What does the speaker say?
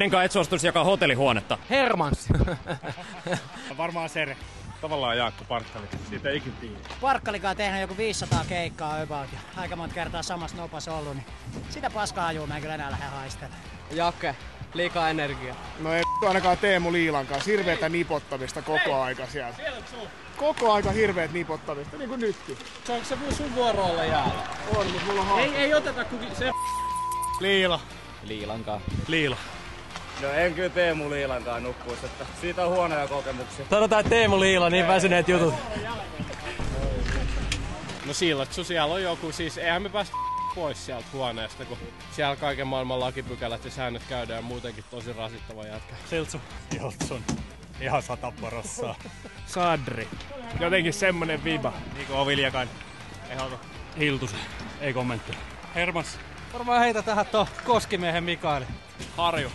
Kenenkaan et suostuisi jakaa hotellihuonetta? Hermans. Varmaan Sere. Tavallaan Jaakko Parkkali. Siitä ei ikin tiedä. Parkkalikaan tehnyt joku 500 keikkaa about ja aika monta kertaa samassa nopas ollut, niin sitä paskaa hajuu mä en kyllä enää lähde haistelemaan. Jake, liikaa energiaa. No ei ainakaan Teemu Liilan kanssa. Hirveetä nipottamista koko aika sieltä. Koko aika hirveet nipottamista, niin kuin nytkin. Onko se sun vuorolle jäällä? On, mutta mulla on haava. Ei oteta kukin se. Liila. Liilankaan. Liila. No en kyllä Teemu Liilankaan nukkuisi, että siitä on huonoja kokemuksia. Sanotaan, että Teemu Liila, niin väsyneet jutut. No Siilatsu, siellä on joku, siis eihän me päästä pois sieltä huoneesta, kun siellä kaiken maailman lakipykälät ja säännöt käydään muutenkin tosi rasittava jätkä. Siltsu. Joltsun. Ihan 100%. Sadri. Jotenkin semmonen viba. Niinku Oviljakainen. Ehdoton. Hiltusen. Ei kommentti. Hermas. Varmaan heitä tähän Koskimiehen Mikaeli. Harju.